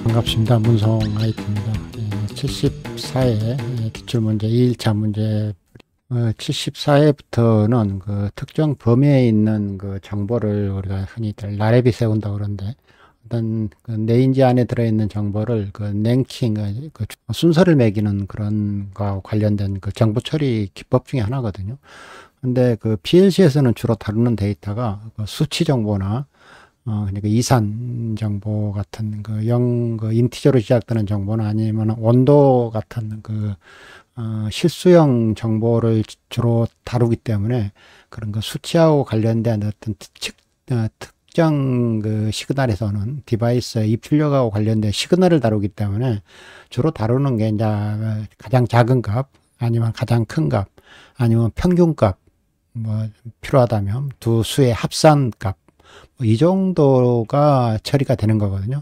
반갑습니다. 문성 IT입니다. 74회 기출문제 2일차 문제 74회부터는 그 특정 범위에 있는 그 정보를 우리가 흔히들 나래비 세운다고 그러는데 어떤 그 내인지 안에 들어있는 정보를 그 랭킹, 그 순서를 매기는 그런 거와 관련된 그 정보 처리 기법 중에 하나거든요. 근데 그 PLC에서는 주로 다루는 데이터가 그 수치 정보나 그러니까 이산 정보 같은 그 인티저로 시작되는 정보나 아니면 온도 같은 실수형 정보를 주로 다루기 때문에 그런 그 수치하고 관련된 어떤 특정 그 시그널에서는 디바이스의 입출력하고 관련된 시그널을 다루기 때문에 주로 다루는 게 이제 가장 작은 값 아니면 가장 큰 값 아니면 평균값 뭐 필요하다면 두 수의 합산값 이 정도가 처리가 되는 거거든요.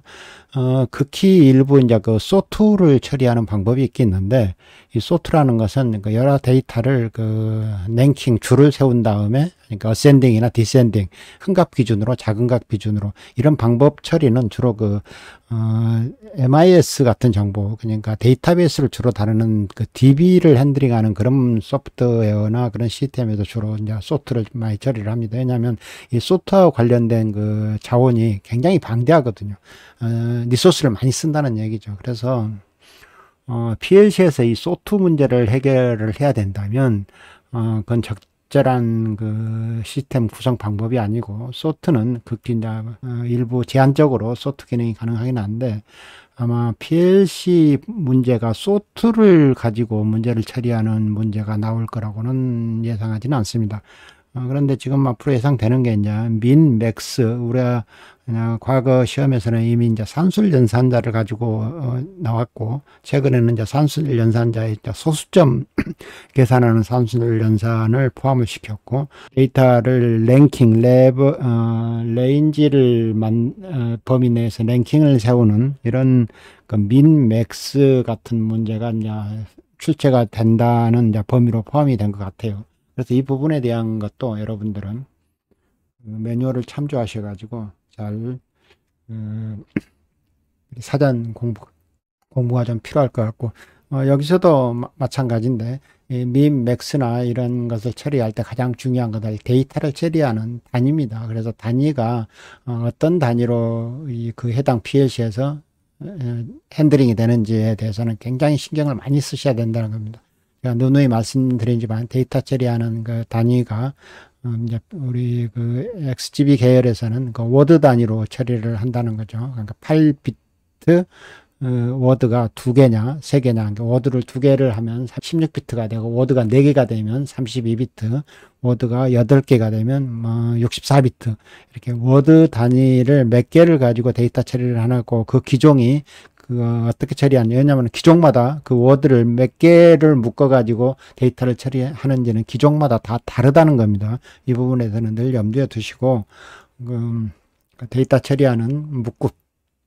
극히 일부 이제 그 소투를 처리하는 방법이 있겠는데, 이 소투라는 것은 그 여러 데이터를 그 랭킹 줄을 세운 다음에, 그러니까 어센딩이나 디센딩, 큰 값 기준으로 작은 값 기준으로 이런 방법 처리는 주로 MIS 같은 정보, 그러니까 데이터베이스를 주로 다루는 그 DB를 핸들링하는 그런 소프트웨어나 그런 시스템에서 주로 이제 소트를 많이 처리를 합니다. 왜냐하면 이 소트와 관련된 그 자원이 굉장히 방대하거든요. 리소스를 많이 쓴다는 얘기죠. 그래서 PLC에서 이 소트 문제를 해결을 해야 된다면 그건 적절한 그 시스템 구성 방법이 아니고 소트는 극히 일부 제한적으로 소트 기능이 가능하긴 한데 아마 PLC 문제가 소트를 가지고 문제를 처리하는 문제가 나올 거라고는 예상하지는 않습니다. 그런데 지금 앞으로 예상되는 게 이제 민, 맥스, 우리가 그냥 과거 시험에서는 이미 이제 산술 연산자를 가지고 나왔고, 최근에는 이제 산술 연산자의 소수점 계산하는 산술 연산을 포함을 시켰고, 데이터를 랭킹, 레인지를 범위 내에서 랭킹을 세우는 이런 그 민, 맥스 같은 문제가 이제 출제가 된다는 이제 범위로 포함이 된 것 같아요. 그래서 이 부분에 대한 것도 여러분들은 매뉴얼을 참조하셔가지고 잘 사전 공부가 좀 필요할 것 같고 여기서도 마찬가지인데 민, 맥스나 이런 것을 처리할 때 가장 중요한 것은 데이터를 처리하는 단위입니다. 그래서 단위가 어떤 단위로 그 해당 PLC에서 핸들링이 되는지에 대해서는 굉장히 신경을 많이 쓰셔야 된다는 겁니다. 제가 누누이 말씀드리지만 데이터 처리하는 그 단위가 이제 우리 그 XGB 계열에서는 그 워드 단위로 처리를 한다는 거죠. 그러니까 8비트 워드가 2개냐 3개냐 그러니까 워드를 2개를 하면 16비트가 되고 워드가 4개가 되면 32비트 워드가 8개가 되면 64비트 이렇게 워드 단위를 몇 개를 가지고 데이터 처리를 하고 그 기종이 어떻게 처리하냐. 왜냐하면 기종마다 그 워드를 몇 개를 묶어가지고 데이터를 처리하는지는 기종마다 다 다르다는 겁니다. 이 부분에서는 늘 염두에 두시고, 데이터 처리하는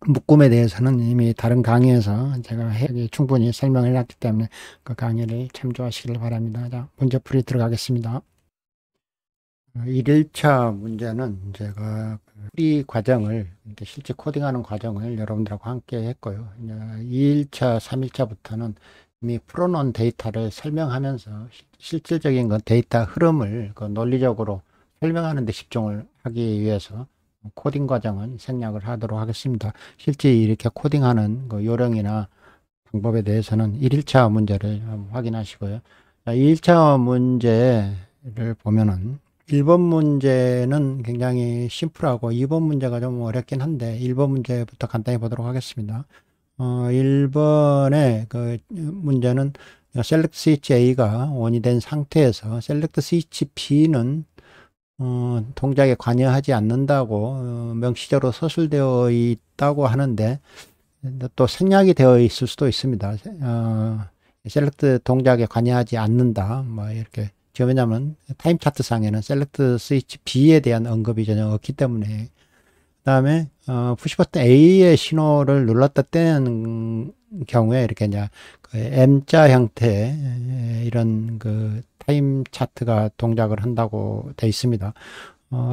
묶음에 대해서는 이미 다른 강의에서 제가 충분히 설명을 해놨기 때문에 그 강의를 참조하시길 바랍니다. 자, 문제 풀이 들어가겠습니다. 1일차 문제는 제가 풀이 과정을 실제 코딩하는 과정을 여러분들하고 함께 했고요. 2일차, 3일차부터는 이미 풀어놓은 데이터를 설명하면서 실질적인 데이터 흐름을 논리적으로 설명하는 데 집중을 하기 위해서 코딩 과정은 생략을 하도록 하겠습니다. 실제 이렇게 코딩하는 요령이나 방법에 대해서는 1일차 문제를 확인하시고요. 2일차 문제를 보면은 1번 문제는 굉장히 심플하고 2번 문제가 좀 어렵긴 한데 1번 문제부터 간단히 보도록 하겠습니다. 1번의 그 문제는 select switch A가 ON이 된 상태에서 select switch B는 동작에 관여하지 않는다고 명시적으로 서술되어 있다고 하는데 또 생략이 되어 있을 수도 있습니다. select 동작에 관여하지 않는다 뭐 이렇게 왜냐하면 타임 차트 상에는 셀렉트 스위치 B에 대한 언급이 전혀 없기 때문에 그 다음에 푸시 버튼 A의 신호를 눌렀다 떼는 경우에 이렇게 이제 그 M자 형태의 이런 그 타임 차트가 동작을 한다고 되어 있습니다.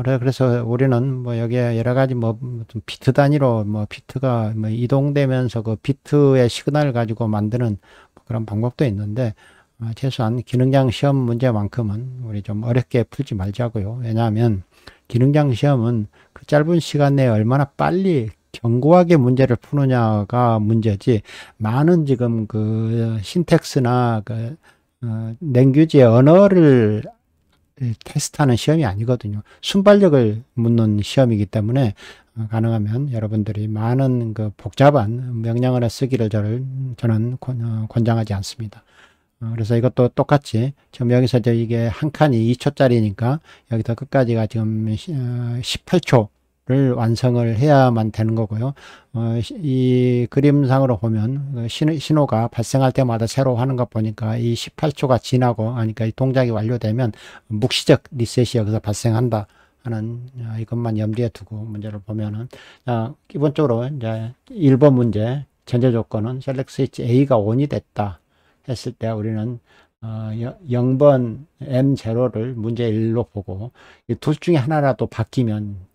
그래서 우리는 뭐 여기에 여러 가지 뭐 좀 비트 단위로 뭐 비트가 뭐 이동되면서 그 비트의 시그널을 가지고 만드는 그런 방법도 있는데, 최소한 기능장 시험 문제만큼은 우리 좀 어렵게 풀지 말자고요. 왜냐하면 기능장 시험은 그 짧은 시간 내에 얼마나 빨리 견고하게 문제를 푸느냐가 문제지, 많은 지금 그 신텍스나 그 랭귀지의 언어를 테스트하는 시험이 아니거든요. 순발력을 묻는 시험이기 때문에 가능하면 여러분들이 많은 그 복잡한 명령어를 쓰기를 저는 권장하지 않습니다. 그래서 이것도 똑같이 지금 여기서 이게 한 칸이 2초짜리니까 여기서 끝까지가 지금 18초를 완성을 해야만 되는 거고요. 이 그림상으로 보면 그 신호가 발생할 때마다 새로 하는 것 보니까 이 18초가 지나고, 그러니까 이 동작이 완료되면 묵시적 리셋이 여기서 발생한다 하는 이것만 염두에 두고 문제를 보면은, 기본적으로 이제 1번 문제 전제 조건은 select switch A가 ON이 됐다 했을 때 우리는 0번 M0를 문제 1로 보고, 이 둘 중에 하나라도 바뀌면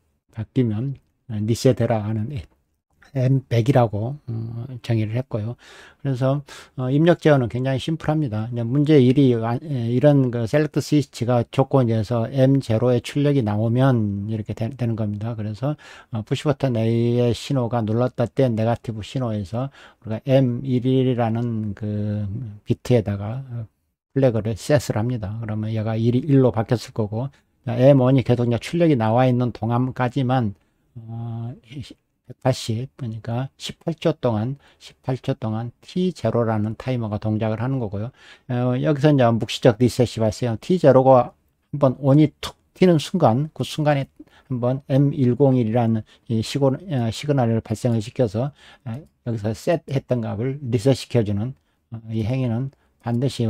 리셋해라 하는 M100이라고 정의를 했고요. 그래서 입력 제어는 굉장히 심플합니다. 문제 1이 이런 그 셀렉트 스위치가 조건에서 M0의 출력이 나오면 이렇게 되는 겁니다. 그래서 푸시 버튼 A의 신호가 눌렀다 때 네거티브 신호에서 우리가 M1이라는 그 비트에다가 플래그를 셋을 합니다. 그러면 얘가 1로 바뀌었을 거고, M1이 계속 출력이 나와 있는 동안까지만 180, 그러니까 18초 동안 T0라는 타이머가 동작을 하는 거고요. 여기서 이제 묵시적 리셋이 발생해요. T0가 한번 온이 툭 튀는 순간, 그 순간에 한번 M101이라는 시그널을 발생을 시켜서 여기서 셋 했던 값을 리셋 시켜주는 이 행위는 반드시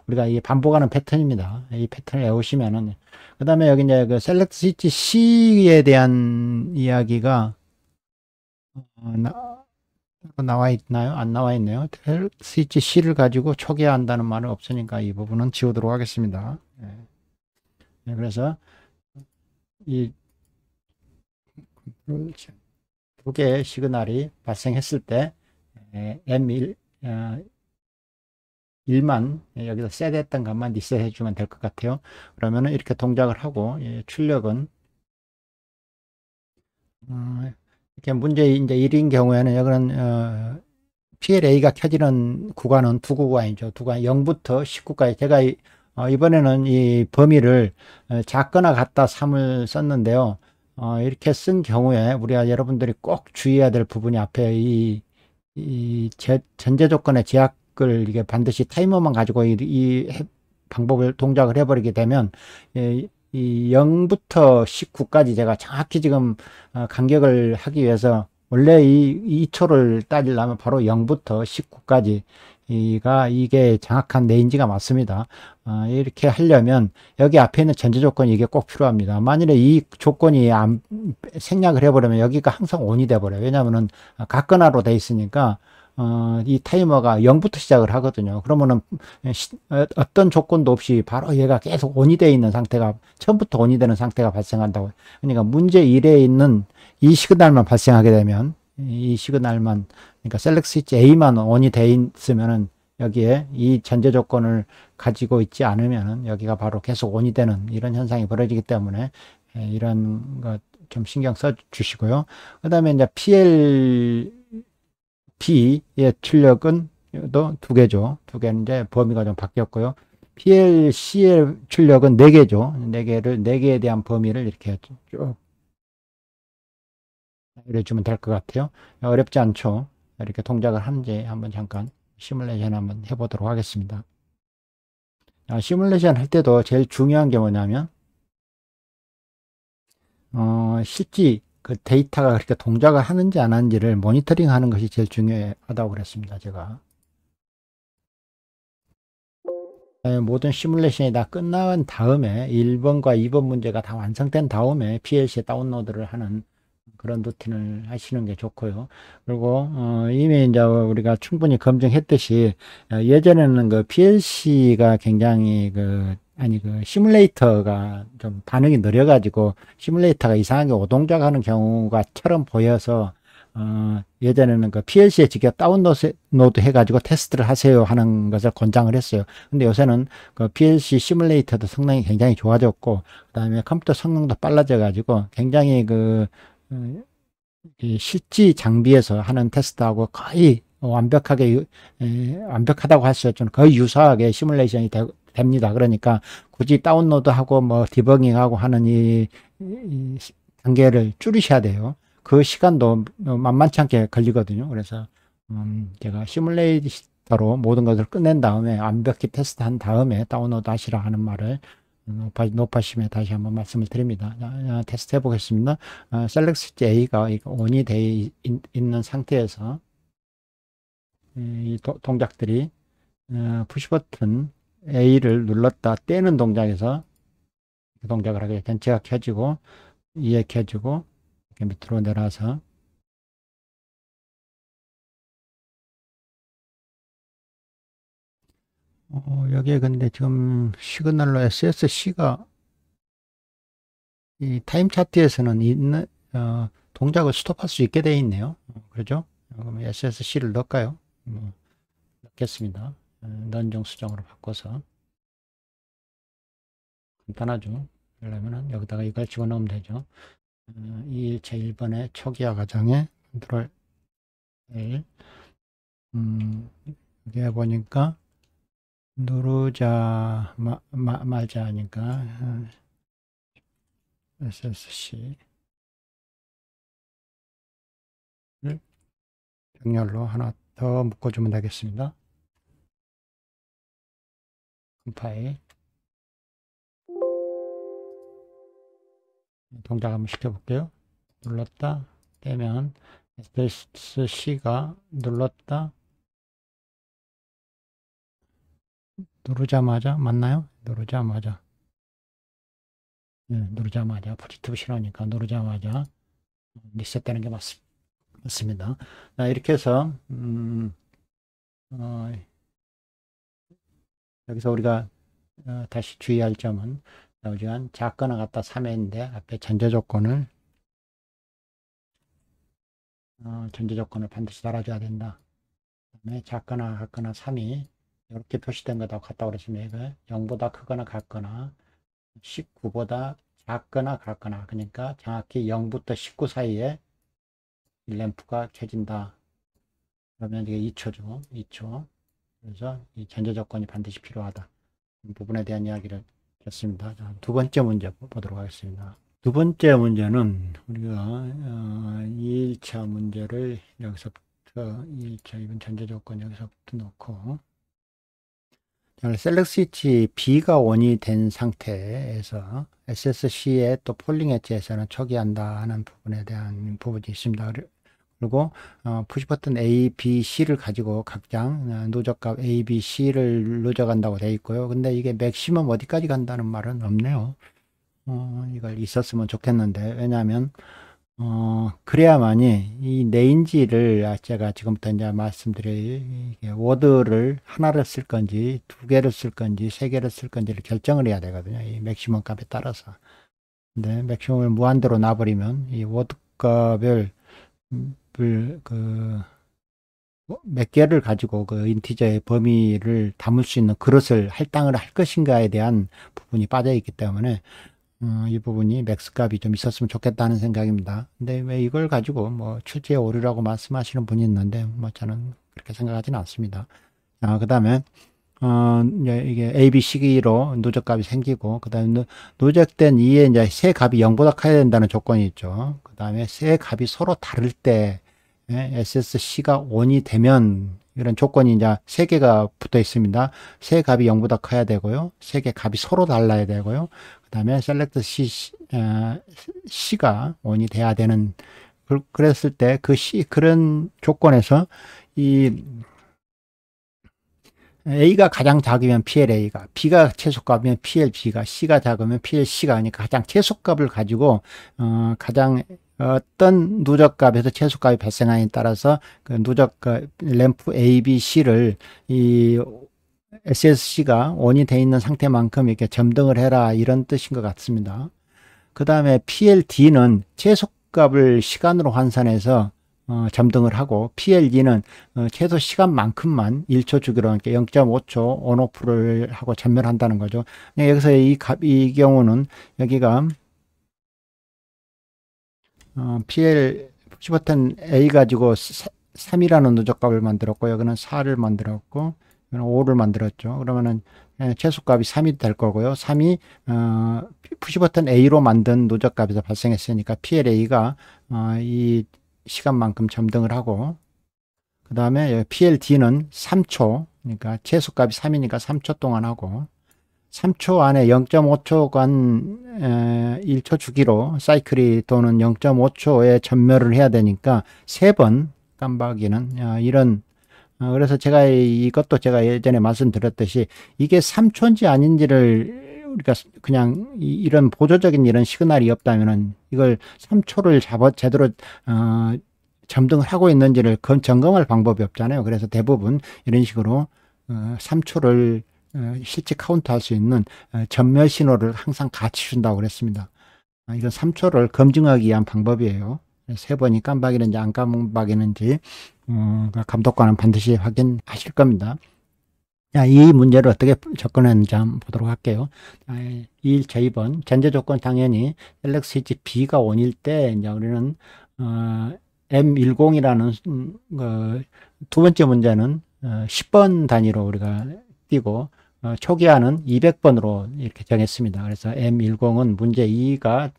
우리가 이 반복하는 패턴입니다. 이 패턴을 외우시면은, 그 다음에 여기 이제 그 셀렉트 스위치 C에 대한 이야기가 나와 있나요? 안 나와 있네요. 스위치 C를 가지고 초기화한다는 말은 없으니까 이 부분은 지우도록 하겠습니다. 네, 그래서 이 두 개의 시그널이 발생했을 때 M1 1만 여기서 셋했던 것만 리셋 해주면 될 것 같아요. 그러면은 이렇게 동작을 하고, 출력은 이렇게 문제 이제 1인 경우에는 여기는 PLA가 켜지는 구간은 두 구간이죠. 두 구간 0부터 19까지. 제가 이번에는 이 범위를 작거나 같다 3을 썼는데요. 이렇게 쓴 경우에 우리가 여러분들이 꼭 주의해야 될 부분이 앞에 이 전제 조건의 제약을 이게 반드시 타이머만 가지고 이 방법을 동작을 해버리게 되면 이 0부터 19까지 제가 정확히 지금 간격을 하기 위해서 원래 이 2초를 따지려면 바로 0부터 19까지 이게 정확한 레인지가 맞습니다. 이렇게 하려면 여기 앞에 있는 전제 조건이 이게 꼭 필요합니다. 만일에 이 조건이 생략을 해버리면 여기가 항상 ON이 돼버려요. 왜냐하면은 같거나로 돼 있으니까 이 타이머가 0부터 시작을 하거든요. 그러면은 어떤 조건도 없이 바로 얘가 계속 ON이 되어 있는 상태가, 처음부터 ON이 되는 상태가 발생한다고. 그러니까 문제 1에 있는 이 시그널만 발생하게 되면, 이 시그널만, 그러니까 셀렉트 스위치 A만 ON이 되어 있으면은 여기에 이 전제 조건을 가지고 있지 않으면은 여기가 바로 계속 ON이 되는 이런 현상이 벌어지기 때문에 이런 것 좀 신경 써 주시고요. 그 다음에 이제 PLB의 출력은 또 두 개죠. 두 개인데 범위가 좀 바뀌었고요. PLC의 출력은 4개죠. 4개에 대한 범위를 이렇게 쭉 이래주면 될 것 같아요. 어렵지 않죠. 이렇게 동작을 하는지 한번 잠깐 시뮬레이션 한번 해보도록 하겠습니다. 시뮬레이션 할 때도 제일 중요한 게 뭐냐면, 실제 그 데이터가 그렇게 동작을 하는지 안 하는지를 모니터링 하는 것이 제일 중요하다고 그랬습니다. 제가. 모든 시뮬레이션이 다 끝난 다음에 1번과 2번 문제가 다 완성된 다음에 PLC에 다운로드를 하는 그런 루틴을 하시는 게 좋고요. 그리고 이미 이제 우리가 충분히 검증했듯이 예전에는 그 PLC가 굉장히 그 아니 그 시뮬레이터가 좀 반응이 느려가지고 시뮬레이터가 이상하게 오동작하는 경우가처럼 보여서 예전에는 그 PLC에 직접 다운로드 해가지고 테스트를 하세요 하는 것을 권장을 했어요. 근데 요새는 그 PLC 시뮬레이터도 성능이 굉장히 좋아졌고, 그 다음에 컴퓨터 성능도 빨라져가지고 굉장히 이 실지 장비에서 하는 테스트하고 거의 완벽하게 완벽하다고 할 수 있죠. 거의 유사하게 시뮬레이션이 됩니다. 그러니까 굳이 다운로드하고 뭐 디버깅하고 하는 이 단계를 줄이셔야 돼요. 그 시간도 만만치 않게 걸리거든요. 그래서 제가 시뮬레이터로 모든 것을 끝낸 다음에 완벽히 테스트한 다음에 다운로드 하시라 하는 말을 높아심에 다시 한번 말씀을 드립니다. 테스트 해 보겠습니다. 셀렉트 A가 ON이 되어 있는 상태에서 이 동작들이 푸시 버튼 A를 눌렀다 떼는 동작에서 그 동작을 하게 전체가 켜지고 이에 켜지고 이렇게 밑으로 내려와서 여기에 근데 지금 시그널로 SSC가 이 타임 차트에서는 있는 동작을 스톱할 수 있게 되어 있네요. 그러죠? 그럼 SSC를 넣을까요? 넣겠습니다. 넌정 수정으로 바꿔서 간단하죠. 그러면은 여기다가 이걸 집어넣으면 되죠. 2일차 1번의 초기화 과정에 컨트롤 L 여기에 보니까 누르자 말자 하니까 SSC를 병렬로 하나 더 묶어주면 되겠습니다. 컴파일 동작 한번 시켜볼게요. 눌렀다 떼면 SSC가 눌렀다 누르자마자 맞나요? 누르자마자 누르자마자 포지티브 신호니까 누르자마자 리셋되는 게 맞습니다. 이렇게 해서 여기서 우리가 다시 주의할 점은 우리가 작거나 같다 3회인데 앞에 전제 조건을 반드시 달아줘야 된다. 그다음에 작거나 같거나 3이 이렇게 표시된 거다 같다고 그랬으면 이거 0보다 크거나 같거나 19보다 작거나 같거나 그러니까 정확히 0부터 19 사이에 이 램프가 켜진다. 그러면 이게 2초죠. 2초. 그래서 이 전제 조건이 반드시 필요하다. 이 부분에 대한 이야기를 했습니다. 자, 두 번째 문제 보도록 하겠습니다. 두 번째 문제는 우리가 2일차 문제를 여기서부터 2일차 이번 전제 조건 여기서부터 놓고 셀렉트 스위치 B가 ON이 된 상태에서 SSC의 또 폴링 엣지에서는 초기화한다 하는 부분에 대한 부분이 있습니다. 그리고 푸시 버튼 A, B, C를 가지고 각장 누적값 A, B, C를 누적한다고 되어 있고요. 근데 이게 맥시멈 어디까지 간다는 말은 없네요. 이걸 있었으면 좋겠는데 왜냐하면 그래야만이 이 레인지를 제가 지금부터 이제 말씀드릴 워드를 하나를 쓸 건지 두 개를 쓸 건지 세 개를 쓸 건지를 결정을 해야 되거든요. 이 맥시멈 값에 따라서. 근데 맥시멈을 무한대로 놔버리면 이 워드 값을 몇 개를 가지고 그 인티저의 범위를 담을 수 있는 그릇을 할당을 할 것인가에 대한 부분이 빠져 있기 때문에 이 부분이 맥스 값이 좀 있었으면 좋겠다는 생각입니다. 근데 왜 이걸 가지고 뭐 출제에 오류라고 말씀하시는 분이 있는데 뭐 저는 그렇게 생각하지는 않습니다. 그 다음에 이게 A, B, C로 누적값이 생기고 그 다음에 누적된 이에 이제 세 값이 0보다 커야 된다는 조건이 있죠. 그 다음에 세 값이 서로 다를 때 SSC가 ON이 되면 이런 조건이 이제 세 개가 붙어 있습니다. 세 값이 0보다 커야 되고요. 세 개 값이 서로 달라야 되고요. 그 다음에 셀렉트 C가 ON이 돼야 되는 그랬을 때 그런 조건에서 이 A가 가장 작으면 PLA가, B가 최소값이면 PLB가, C가 작으면 PLC가 하니까 가장 최소값을 가지고 가장 어떤 누적값에서 최소값이 발생하냐에 따라서 그 누적 램프 A, B, C를 이 SSC가 ON이 돼 있는 상태만큼 이렇게 점등을 해라 이런 뜻인 것 같습니다. 그 다음에 PLD는 최소값을 시간으로 환산해서 점등을 하고, PLD는 최소 시간만큼만 1초 주기로 0.5초 온오프를 하고 전멸한다는 거죠. 여기서 이 경우는 여기가 PL 푸시버튼 A 가지고 3이라는 누적값을 만들었고, 여기는 4를 만들었고, 여기는 5를 만들었죠. 그러면은 최소값이 3이 될 거고요. 3이 푸시버튼 A로 만든 누적값에서 발생했으니까 PLA가 이 시간만큼 점등을 하고, 그 다음에 PLD는 3초, 그러니까 최소값이 3이니까 3초 동안 하고, 3초 안에 0.5초간 1초 주기로 사이클이 도는 0.5초에 전멸을 해야 되니까 3번 깜박이는 이런, 그래서 이것도 제가 예전에 말씀드렸듯이 이게 3초인지 아닌지를 우리가 그냥 이런 보조적인 이런 시그널이 없다면은 이걸 3초를 제대로 점등을 하고 있는지를 점검할 방법이 없잖아요. 그래서 대부분 이런 식으로 3초를 실제 카운트할 수 있는 전멸 신호를 항상 같이 준다고 그랬습니다. 이건 3초를 검증하기 위한 방법이에요. 3번이 깜박이는지 안 깜박이는지 감독관은 반드시 확인하실 겁니다. 이 문제를 어떻게 접근했는지 한번 보도록 할게요. 2번 전제 조건 당연히 LXG B가 1일 때 이제 우리는 M10이라는 두 번째 문제는 10번 단위로 우리가 띄고 초기화는 200번으로 이렇게 정했습니다. 그래서 M10은 문제 2가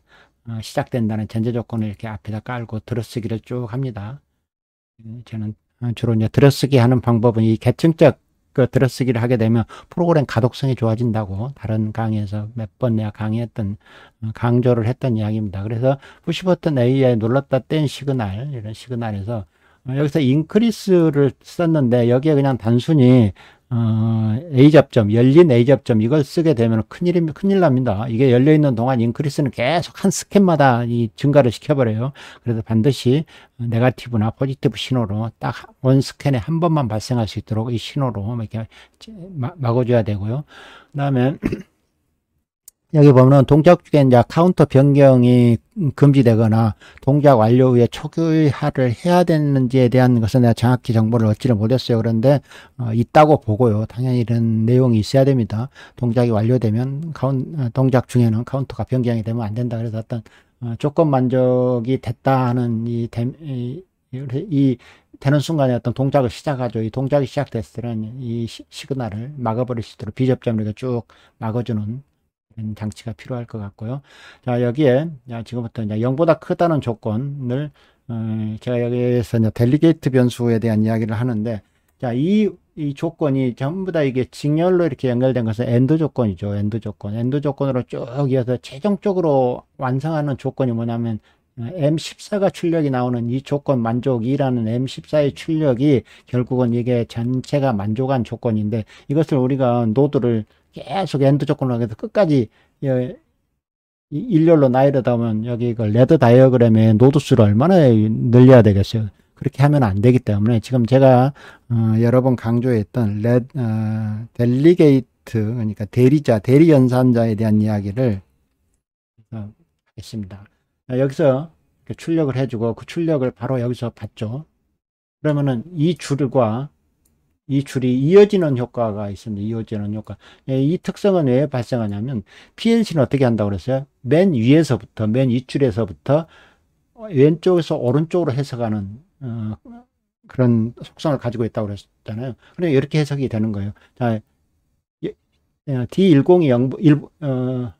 시작된다는 전제 조건을 이렇게 앞에다 깔고 들어쓰기를 쭉 합니다. 저는 주로 이제 들어쓰기 하는 방법은 이 계층적 들어쓰기를 하게 되면 프로그램 가독성이 좋아진다고 다른 강의에서 몇 번 내가 강조를 했던 이야기입니다. 그래서 푸시버튼 A에 눌렀다 뗀 시그널, 이런 시그널에서 여기서 인크리스를 썼는데 여기에 그냥 단순히 A 접점, 열린 A 접점 이걸 쓰게 되면 큰일 납니다. 이게 열려 있는 동안 인크리스는 계속 한 스캔마다 이 증가를 시켜버려요. 그래서 반드시 네거티브나 포지티브 신호로 딱 원 스캔에 한 번만 발생할 수 있도록 이 신호로 이렇게 막아줘야 되고요. 그 다음에 여기 보면 동작 중에 이제 카운터 변경이 금지되거나 동작 완료 후에 초기화를 해야 되는지에 대한 것은 내가 정확히 정보를 얻지를 못했어요. 그런데 있다고 보고요. 당연히 이런 내용이 있어야 됩니다. 동작이 완료되면 동작 중에는 카운터가 변경이 되면 안 된다. 그래서 어떤 조건 만족이 됐다 하는 이 되는 순간에 어떤 동작을 시작하죠. 이 동작이 시작됐을 때는 이 시그널을 막아버릴 수 있도록 비접점을 쭉 막아주는 장치가 필요할 것 같고요. 자, 여기에 지금부터 이제 0보다 크다는 조건을 제가 여기에서 이제 델리게이트 변수에 대한 이야기를 하는데, 자, 이 조건이 전부 다 이게 직렬로 이렇게 연결된 것은 엔드 조건이죠. 엔드 조건. 엔드 조건으로 쭉 이어서 최종적으로 완성하는 조건이 뭐냐면 M14가 출력이 나오는 이 조건 만족이라는 M14의 출력이 결국은 이게 전체가 만족한 조건인데, 이것을 우리가 노드를 계속 엔드 조건으로 해서 끝까지 일렬로 나열하다 보면 여기 그 레드 다이어그램의 노드 수를 얼마나 늘려야 되겠어요. 그렇게 하면 안 되기 때문에 지금 제가 여러 번 강조했던 델리게이트, 그러니까 대리 연산자에 대한 이야기를 하겠습니다. 여기서 출력을 해주고 그 출력을 바로 여기서 받죠. 그러면은 이 줄이 이어지는 효과가 있습니다. 이어지는 효과. 이 특성은 왜 발생하냐면 PLC는 어떻게 한다고 그랬어요? 맨 윗줄에서부터 왼쪽에서 오른쪽으로 해석하는 그런 속성을 가지고 있다고 그랬잖아요. 그러니까 이렇게 해석이 되는 거예요. 자, D10이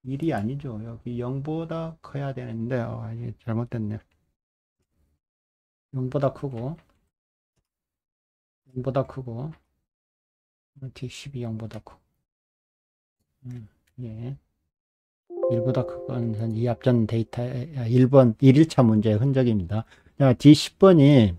1이 아니죠. 여기 0보다 커야 되는데 이게 잘못됐네. 0보다 크고 D12 0보다 크고 예. 1보다 크건 이 앞전 데이터 1번 1일차 문제의 흔적입니다. 자, D10번이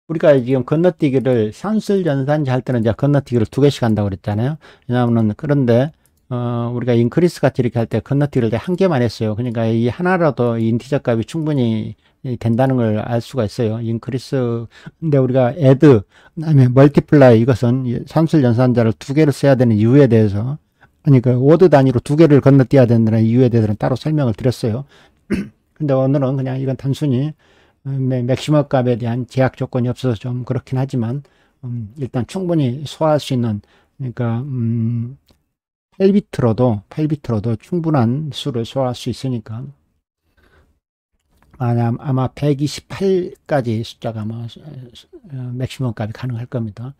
우리가 지금 건너뛰기를 산술 연산지 할 때는 이제 건너뛰기를 2개씩 한다고 그랬잖아요. 왜냐하면 그런데 우리가 인크리스 같이 이렇게 할 때 건너뛰기를 1개만 했어요. 그러니까 이 하나라도 인티저 값이 충분히 된다는 걸 알 수가 있어요. 인크리스. 근데 우리가 add, 그다음에 multiply, 이것은 산술 연산자를 두 개를 써야 되는 이유에 대해서, 아니, 그 워드 단위로 두 개를 건너뛰어야 된다는 이유에 대해서는 따로 설명을 드렸어요. 근데 오늘은 그냥 이건 단순히 맥시멈 값에 대한 제약 조건이 없어서 좀 그렇긴 하지만, 일단 충분히 소화할 수 있는, 그러니까 8비트로도 충분한 수를 소화할 수 있으니까, 아마 128까지 숫자가 아마 맥시멈 값이 가능할 겁니다.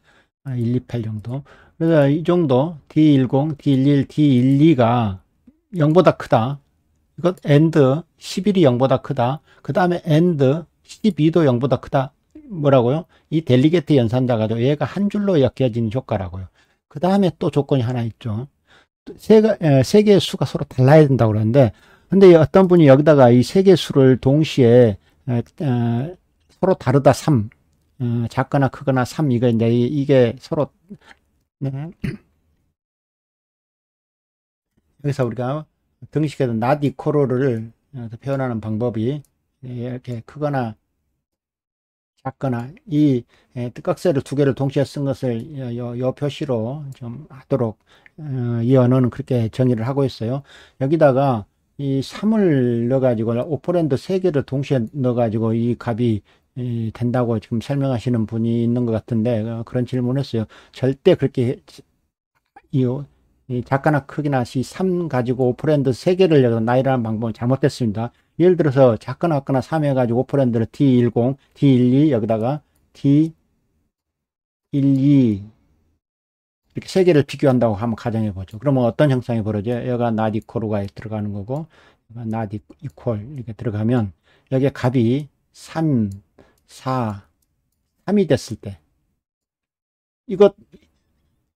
128 정도. 그래서 이 정도 D10, D11, D12가 0보다 크다. 이것 AND 11이 0보다 크다. 그 다음에 AND 12도 0보다 크다. 뭐라고요? 이 델리게트 연산자 가지고 얘가 한 줄로 엮여지는 효과라고요. 그 다음에 또 조건이 하나 있죠. 세 개의 수가 서로 달라야 된다고 그러는데, 근데 어떤 분이 여기다가 이 세 개의 수를 동시에 서로 다르다 3, 작거나 크거나 3, 이게 서로, 네. 여기서 우리가 등식에서 not equal를 표현하는 방법이 이렇게 크거나 작거나 이 뜻각셀을 두 개를 동시에 쓴 것을 요 표시로 좀 하도록 이 언어는 그렇게 정의를 하고 있어요. 여기다가 이 3을 넣어가지고 오퍼랜드 3개를 동시에 넣어가지고 이 값이 된다고 지금 설명하시는 분이 있는 것 같은데 그런 질문을 했어요. 절대 그렇게 이 작거나 크기나 이 3 가지고 오퍼랜드 3개를 여기서 나열하는 방법은 잘못됐습니다. 예를 들어서 작거나 같거나 3 해가지고 오퍼랜드를 D10, D12 여기다가 D12 이렇게 3개를 비교한다고 한번 가정해 보죠. 그러면 어떤 형상이 벌어져요? 여기가 not equal가 들어가는 거고 여기가 not equal 이렇게 들어가면 여기에 값이 3, 4, 3이 됐을 때 이것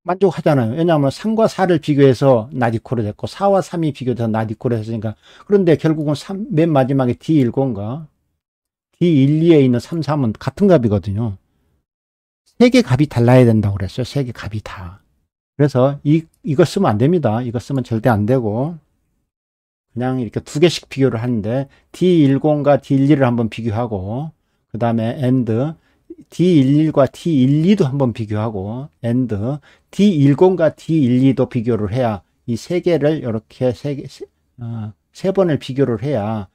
만족하잖아요. 왜냐하면 3과 4를 비교해서 not equal이 됐고 4와 3이 비교해서 not equal이 됐으니까. 그런데 결국은 맨 마지막에 D10과 D12에 있는 3, 3은 같은 값이거든요. 3개 값이 달라야 된다고 그랬어요. 3개 값이 다. 그래서 이거 쓰면 안 됩니다. 이거 쓰면 절대 안 되고 그냥 이렇게 두 개씩 비교를 하는데 D10과 D12를 한번 비교하고 그 다음에 AND D11과 D12도 한번 비교하고 AND D10과 D12도 비교를 해야 이 세 개를 이렇게 세 번을 비교를 해야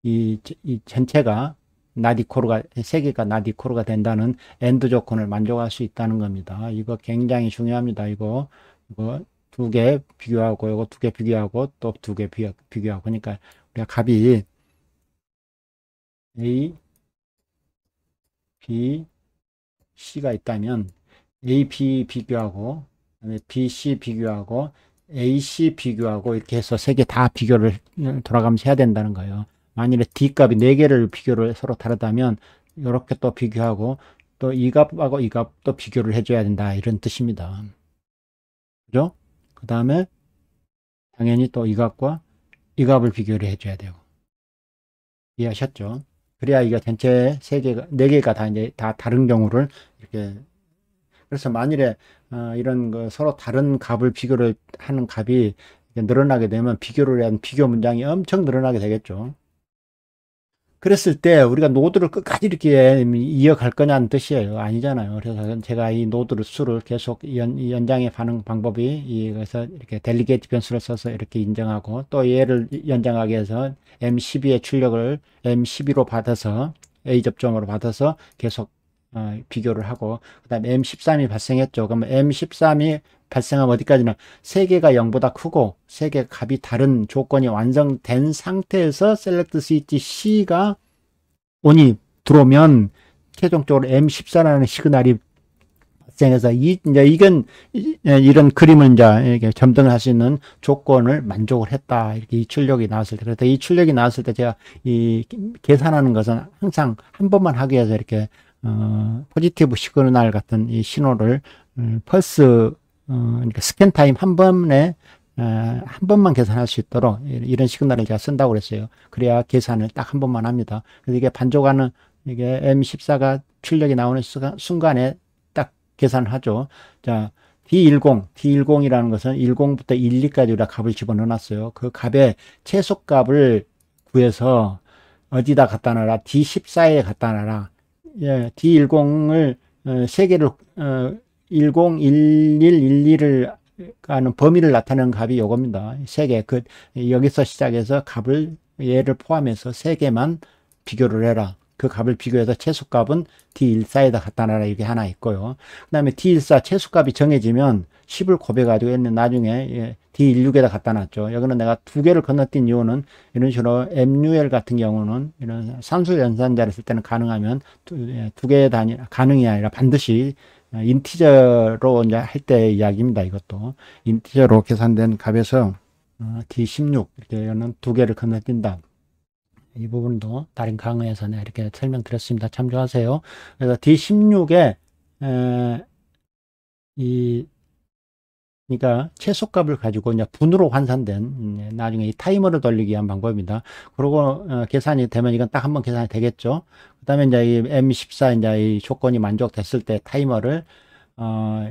이 전체가 not equal가 세 개가 not equal가 된다는 AND 조건을 만족할 수 있다는 겁니다. 이거 굉장히 중요합니다. 이거 두 개 비교하고 이거 두 개 비교하고 또 두 개 비교하고 그러니까 우리가 값이 A, B, C가 있다면 A, B 비교하고 그다음에 B, C 비교하고 A, C 비교하고 이렇게 해서 세 개 다 비교를 돌아가면서 해야 된다는 거예요. 만일에 D 값이 4개를 비교를 서로 다르다면 이렇게 또 비교하고 또 이 값하고 이 값도 비교를 해줘야 된다 이런 뜻입니다. 그죠? 그 다음에 당연히 또 이 값과 이 값을 비교를 해줘야 되고 이해하셨죠? 그래야 이거 전체 4개가 다 이제 다 다른 경우를 이렇게 그래서 만일에 이런 거 서로 다른 값을 비교를 하는 값이 늘어나게 되면 비교를 위한 비교 문장이 엄청 늘어나게 되겠죠. 그랬을 때 우리가 노드를 끝까지 이렇게 이어갈 거냐는 뜻이에요. 아니잖아요. 그래서 제가 이 노드를 수를 계속 연장해 가는 방법이 이것서 이렇게 델리게이트 변수를 써서 이렇게 인정하고 또 얘를 연장하게 해서 M12의 출력을 M12로 받아서 A 접점으로 받아서 계속 비교를 하고 그 다음에 M13이 발생했죠. 그러면 M13이 발생하면 어디까지나 3개가 0보다 크고 3개 값이 다른 조건이 완성된 상태에서 select switch C가 on이 들어오면 최종적으로 M14라는 시그널이 발생해서 이건 이런 그림을 이제 점등을 할 수 있는 조건을 만족을 했다. 이렇게 이 출력이 나왔을 때. 그래서 이 출력이 나왔을 때 제가 이 계산하는 것은 항상 한 번만 하기 위해서 이렇게 포지티브 시그널 같은 이 신호를 펄스 그러니까 스캔 타임 한 번만 계산할 수 있도록 이런 시그널을 제가 쓴다고 그랬어요. 그래야 계산을 딱 한 번만 합니다. 그래서 이게 반족하는 이게 M14가 출력이 나오는 순간에 딱 계산을 하죠. 자, D10이라는 것은 10부터 12까지 우리가 값을 집어넣어 놨어요. 그 값의 최소값을 구해서 어디다 갖다 놔라. D14에 갖다 놔라. 예, D10을 세 개를 10, 11, 12를 가는 범위를 나타내는 값이 요겁니다. 세 개. 여기서 시작해서 값을 얘를 포함해서 세 개만 비교를 해라. 그 값을 비교해서 최소값은 D14에다 갖다 놔라. 이게 하나 있고요. 그 다음에 D14 최소값이 정해지면 10을 곱해가지고 얘는 나중에 D16에다 갖다 놨죠. 여기는 내가 두 개를 건너뛴 이유는 이런 식으로 MUL 같은 경우는 이런 산수 연산자를 쓸 때는 가능하면 두 개의 단위, 가능이 아니라 반드시 인티저로 이제 할 때 이야기입니다. 이것도 인티저로 계산된 값에서 D16 이렇게는 두 개를 건너뛴다. 이 부분도 다른 강의에서 내가 이렇게 설명드렸습니다. 참조하세요. 그래서 D16에 그러니까 최소값을 가지고 이제 분으로 환산된 나중에 이 타이머를 돌리기 위한 방법입니다. 그리고 계산이 되면 이건 딱 한번 계산이 되겠죠. 그다음에 이제 이 M14 이제 이 조건이 만족됐을 때 타이머를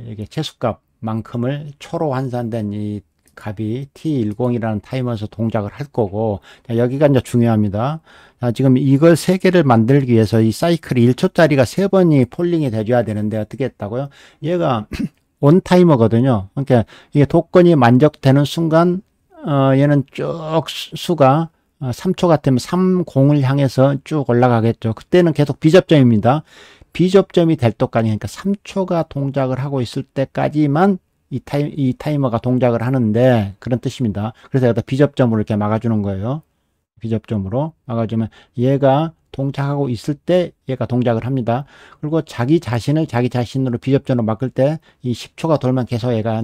이게 최소값만큼을 초로 환산된 이 값이 T10이라는 타이머에서 동작을 할 거고, 자, 여기가 이제 중요합니다. 자, 지금 이걸 세 개를 만들기 위해서 이 사이클이 1초짜리가 세 번이 폴링이 돼줘야 되는데 어떻게 했다고요? 얘가 원 타이머거든요. 그러니까 이게 도건이 만족되는 순간 얘는 쭉 수가 3초 같으면 30을 향해서 쭉 올라가겠죠. 그때는 계속 비접점입니다. 비접점이 될 때까지, 그러니까 3초가 동작을 하고 있을 때까지만 이 타이머가 동작을 하는데, 그런 뜻입니다. 그래서 여기다 비접점으로 이렇게 막아주는 거예요. 비접점으로 막아주면 얘가 동작하고 있을 때 얘가 동작을 합니다. 그리고 자기 자신으로 비접점으로 막을 때 이 10초가 돌면 계속 얘가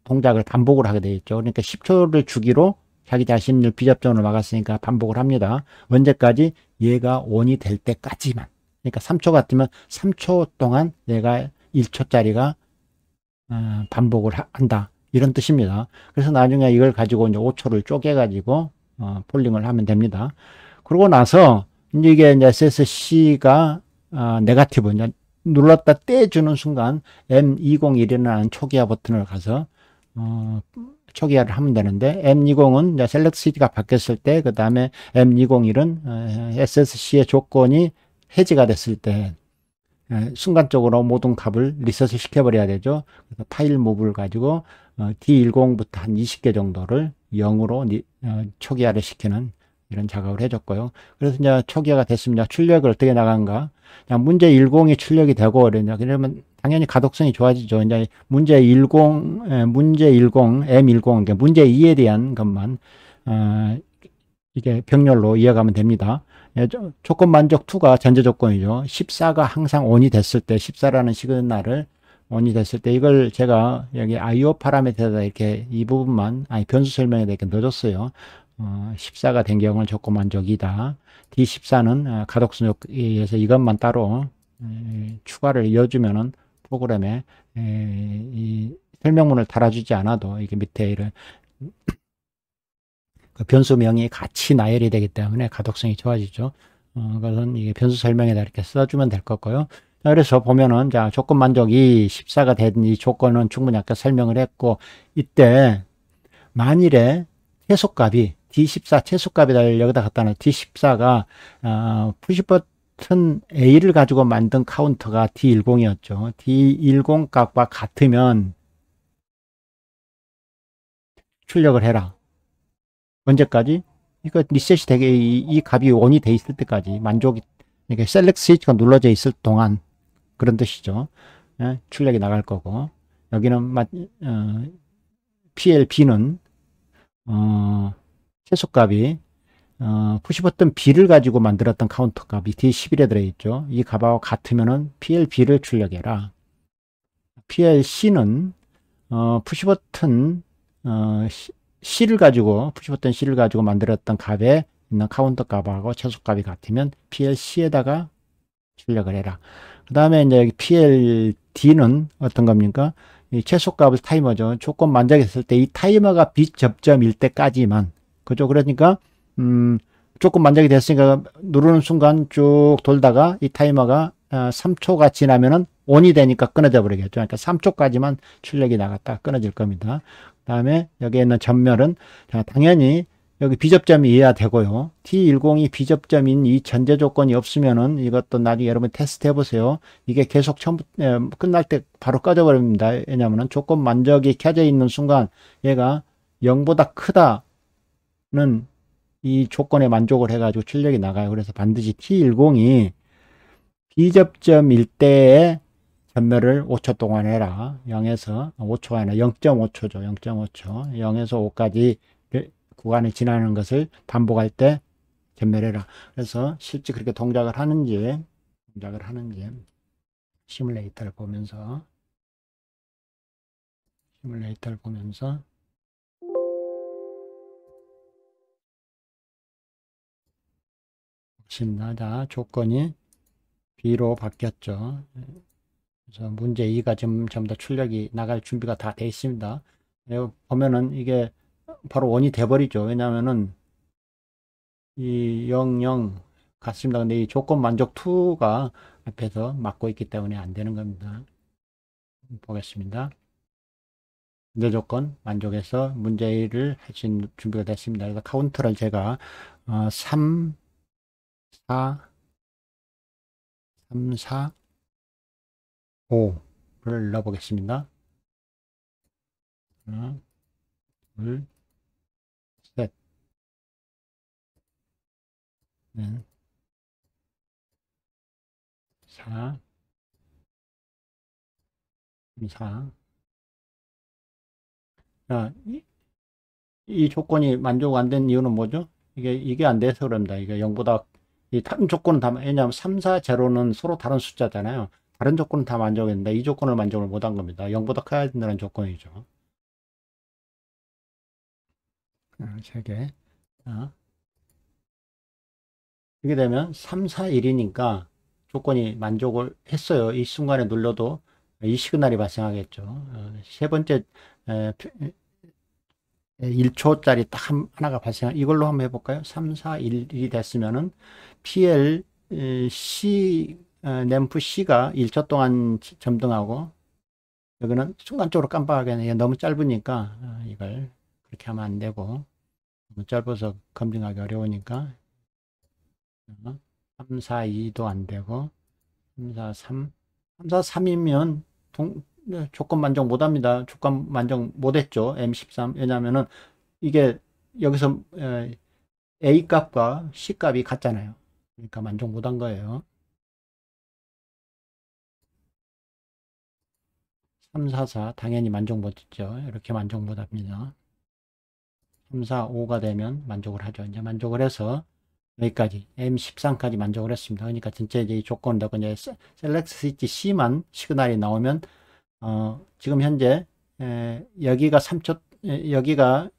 동작을 반복을 하게 되어 있죠. 그러니까 10초를 주기로 자기 자신을 비접점으로 막았으니까 반복을 합니다. 언제까지? 얘가 ON이 될 때까지만. 그러니까 3초 같으면 3초 동안 얘가 1초짜리가 반복을 한다. 이런 뜻입니다. 그래서 나중에 이걸 가지고 이제 5초를 쪼개가지고 폴링을 하면 됩니다. 그러고 나서 이게 이제 SSC가 네거티브 이제 눌렀다 떼주는 순간 M201이라는 초기화 버튼을 가서 초기화를 하면 되는데, M20은 이제 셀렉트 시트가 바뀌었을 때, 그 다음에 M201은 SSC의 조건이 해지가 됐을 때 순간적으로 모든 값을 리셋을 시켜버려야 되죠. 그래서 파일 무브를 가지고 D10부터 한 20개 정도를 0으로 초기화를 시키는 이런 작업을 해줬고요. 그래서 이제 초기화가 됐습니다. 출력을 어떻게 나간가? 문제 10이 출력이 되고 그러면 당연히 가독성이 좋아지죠. 이제 문제 10, M10, 그러니까 문제 2에 대한 것만 이게 병렬로 이어가면 됩니다. 조건 만족 2가 전제 조건이죠. 14가 항상 ON이 됐을 때, 14라는 시그널을 ON이 됐을 때, 이걸 제가 여기 IO 파라미터에다 이렇게 이 부분만, 변수 설명에다 이렇게 넣어줬어요. 14가 된 경우는 조건 만족이다. D14는 가독성에 의해서 이것만 따로 추가를 이어주면은 프로그램에 이 설명문을 달아주지 않아도 이게 밑에 이런 그 변수명이 같이 나열이 되기 때문에 가독성이 좋아지죠. 그것은 이게 변수 설명에다 이렇게 써주면 될 거고요. 자, 그래서 보면은, 자, 조건 만족이 14가 된 이 조건은 충분히 아까 설명을 했고, 이때 만일에 최소값이 D14 최소값이다 여기다 갖다 놔. D14가 푸시버튼 A를 가지고 만든 카운터가 D10이었죠. D10 값과 같으면 출력을 해라. 언제까지? 이거 리셋이 되게 이 값이 ON이 돼 있을 때까지 만족이, 그러니까 셀렉트 스위치가 눌러져 있을 동안, 그런 뜻이죠. 예, 출력이 나갈 거고, 여기는 PLB는 최소값이 푸시버튼 B를 가지고 만들었던 카운터 값이 D11에 들어있죠. 이 값하고 같으면은 PLB를 출력해라. PLC는 푸시버튼 푸시버튼 C를 가지고 만들었던 값에 있는 카운터 값하고 최소값이 같으면 PLC에다가 출력을 해라. 그 다음에 이제 여기 PLD는 어떤 겁니까? 이 최소값을 타이머죠. 조건 만족했을 때 이 타이머가 비접점일 때까지만. 그죠? 그러니까, 조건 만족이 됐으니까 누르는 순간 쭉 돌다가 이 타이머가 3초가 지나면은 ON이 되니까 끊어져 버리겠죠. 그러니까 3초까지만 출력이 나갔다 끊어질 겁니다. 그 다음에 여기에 있는 전멸은, 자, 당연히 여기 비접점이 이해야 되고요. T10이 비접점인 이 전제 조건이 없으면은 이것도 나중에 여러분 테스트 해보세요. 이게 계속 처음 끝날 때 바로 꺼져버립니다. 왜냐면은 조건 만족이 켜져 있는 순간 얘가 0보다 크다는 이 조건에 만족을 해가지고 출력이 나가요. 그래서 반드시 T10이 비접점일 때에 전멸을 5초 동안 해라. 0에서 5초가 아니라 0.5초죠. 0.5초. 0에서 5까지 구간을 지나는 것을 반복할 때 전멸해라. 그래서 실제 그렇게 동작을 하는지 시뮬레이터를 보면서 보십니다. 자, 조건이 B로 바뀌었죠. 그래서 문제 2가 지금 전부 다 출력이 나갈 준비가 다 되어 있습니다. 여기 보면은 이게 바로 원이 돼버리죠. 왜냐하면은 이 0, 0 같습니다. 근데 이 조건 만족 2가 앞에서 막고 있기 때문에 안 되는 겁니다. 보겠습니다. 문제 조건 만족해서 문제 1을 할 수 있는 준비가 됐습니다. 그래서 카운터를 제가 3, 4, 5를 넣어 보겠습니다. 하나, 둘, 셋, 넷, 4, 4. 자, 이 조건이 만족 안 된 이유는 뭐죠? 이게 안 돼서 그럽니다. 이게 0보다, 이 다른 조건은 다, 왜냐하면 3, 4, 0는 서로 다른 숫자잖아요. 다른 조건은 다 만족했는데 이 조건을 만족을 못한 겁니다. 0보다 커야 된다는 조건이죠. 3개. 이렇게 되면 3, 4, 1이니까 조건이 만족을 했어요. 이 순간에 눌러도 이 시그널이 발생하겠죠. 세 번째 1초짜리 딱 하나가 이걸로 한번 해볼까요? 3, 4, 1이 됐으면은 PL C 램프 C가 1초 동안 점등하고 여기는 순간적으로 깜빡하게 너무 짧으니까 이걸 그렇게 하면 안 되고 너무 짧아서 검증하기 어려우니까 3, 4, 2도 안 되고 3, 4, 3 3, 4, 3이면 조건 만족 못 합니다. 조건 만족 못 했죠. M13. 왜냐면은 이게 여기서 A 값과 C 값이 같잖아요. 그러니까 만족 못 한 거예요. 3, 4, 4 당연히 만족 못 했죠. 이렇게 만족 못 합니다. 3, 4, 5가 되면 만족을 하죠. 이제 만족을 해서 여기까지 M13까지 만족을 했습니다. 그러니까 진짜 이제 이 조건을 넣고 이제 셀렉트 스위치 C만 시그널이 나오면 지금 현재 여기가 3초 여기가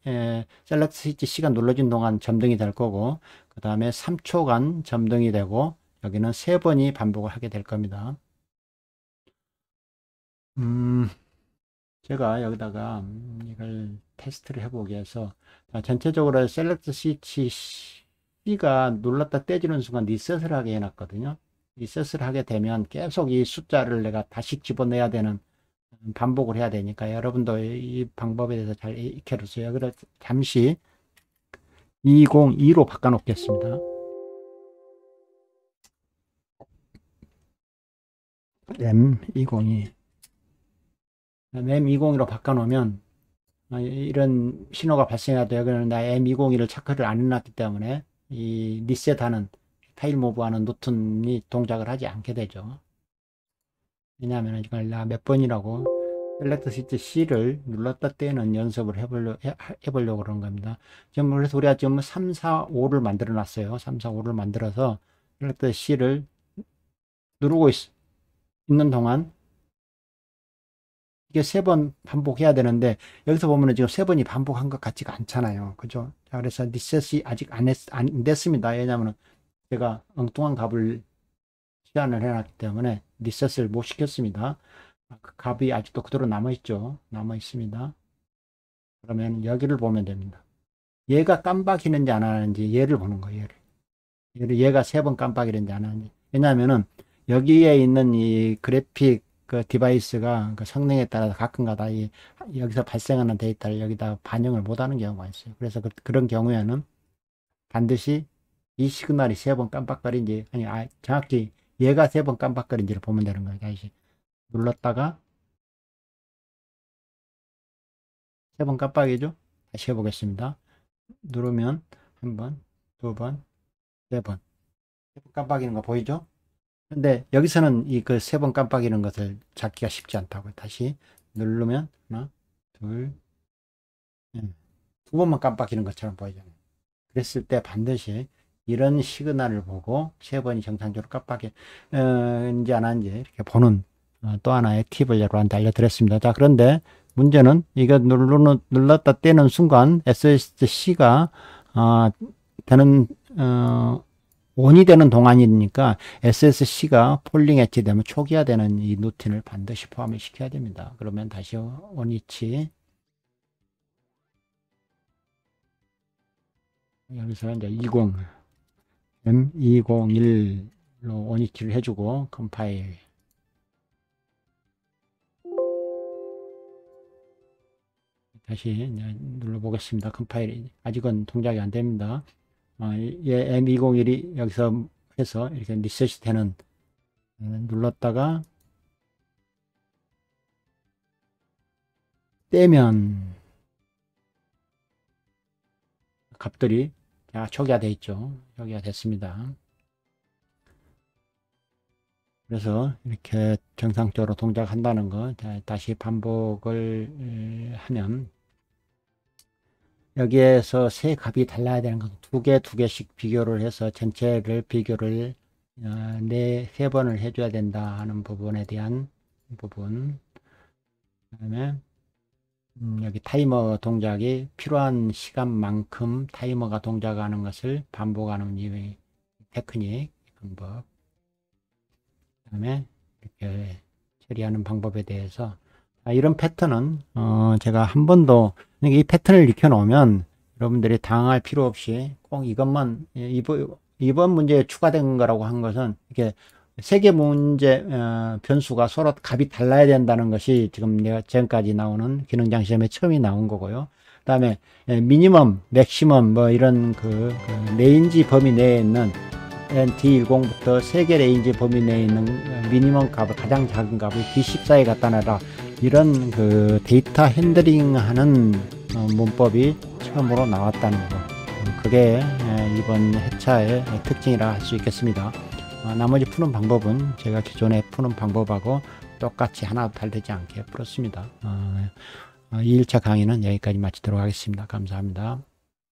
셀렉트 스위치 C가 눌러진 동안 점등이 될 거고 그 다음에 3초간 점등이 되고 여기는 3번이 반복을 하게 될 겁니다. 제가 여기다가 이걸 테스트를 해보기 위해서 전체적으로 셀렉트 스위치 C가 눌렀다 떼지는 순간 리셋을 하게 해놨거든요. 리셋을 하게 되면 계속 이 숫자를 내가 다시 집어내야 되는 반복을 해야 되니까 여러분도 이 방법에 대해서 잘 익혀두세요. 그래서 잠시 202로 바꿔 놓겠습니다. M202 M202로 바꿔 놓으면 이런 신호가 발생해야 돼요. 그러나 M202를 체크를 안 해놨기 때문에 이 리셋하는 파일 모브하는 노튼이 동작을 하지 않게 되죠. 왜냐하면 이걸 몇 번이라고 셀렉트 시트 C를 눌렀다 떼는 연습을 해보려고 그런 겁니다. 지금 그래서 우리가 지금 3, 4, 5를 만들어 놨어요. 3, 4, 5를 만들어서 셀렉트 C를 누르고 있는 동안 이게 3번 반복해야 되는데 여기서 보면은 지금 3번이 반복한 것 같지가 않잖아요. 그죠? 자, 그래서 리셋이 아직 안 됐습니다. 왜냐하면 제가 엉뚱한 값을 시안을 해놨기 때문에 리셋을 못 시켰습니다. 그 값이 아직도 그대로 남아있죠. 남아있습니다. 그러면 여기를 보면 됩니다. 얘가 깜빡이는지 안 하는지 얘를 보는 거예요. 얘가 3번 깜빡이는지 안 하는지. 왜냐하면은 여기에 있는 이 그래픽 그 디바이스가 그 성능에 따라서 가끔가다 여기서 발생하는 데이터를 여기다 반영을 못하는 경우가 있어요. 그래서 그런 경우에는 반드시 이 시그널이 3번 깜빡거린지, 아니, 정확히 얘가 3번 깜빡거린지를 보면 되는 거예요. 다시 눌렀다가 3번 깜빡이죠. 다시 해보겠습니다. 누르면 한 번, 두 번, 3번. 3번 깜빡이는 거 보이죠? 근데 여기서는 이 그 3번 깜빡이는 것을 잡기가 쉽지 않다고요. 다시 누르면 하나, 둘, 두 번만 깜빡이는 것처럼 보이잖아요. 그랬을 때 반드시 이런 시그널을 보고 3번이 정상적으로 깜빡인지 안 하는지 이렇게 보는 또 하나의 팁을 여러분한테 알려드렸습니다. 자, 그런데 문제는 이거 눌렀다 떼는 순간 SSC가 되는 온이 되는 동안이니까 SSC가 폴링 엣지 되면 초기화되는 이 루틴을 반드시 포함을 시켜야 됩니다. 그러면 다시 온위치 여기서 이제 20 M201로 온위치를 해주고 컴파일 다시 눌러보겠습니다. 컴파일이 아직은 동작이 안 됩니다. 얘 M201이 여기서 해서 이렇게 리셋이 되는 눌렀다가 떼면 값들이 초기화되어 있죠. 초기화 됐습니다. 그래서 이렇게 정상적으로 동작한다는 거 다시 반복을 하면 여기에서 세 값이 달라야 되는 건 두 개씩 비교를 해서 전체를 비교를 세 번을 해줘야 된다 하는 부분에 대한 부분. 그다음에 여기 타이머 동작이 필요한 시간만큼 타이머가 동작하는 것을 반복하는 이 테크닉 방법. 그다음에 이렇게 처리하는 방법에 대해서 이런 패턴은 제가 한 번도 이 패턴을 익혀 놓으면 여러분들이 당황할 필요 없이 꼭 이것만 이번 문제에 추가된 거라고 한 것은 이렇게 세 개 문제 변수가 서로 값이 달라야 된다는 것이 지금 내가 지금까지 나오는 기능장 시험에 처음이 나온 거고요. 그 다음에 미니멈, 맥시멈 뭐 이런 그 레인지 범위 내에 있는 D10부터 3개 레인지 범위 내에 있는 미니멈 값을 가장 작은 값을 D14에 갖다 놔라. 이런 그 데이터 핸들링 하는 문법이 처음으로 나왔다는 거. 그게 이번 회차의 특징이라 할 수 있겠습니다. 나머지 푸는 방법은 제가 기존에 푸는 방법하고 똑같이 하나도 다르지 않게 풀었습니다. 2일차 강의는 여기까지 마치도록 하겠습니다. 감사합니다.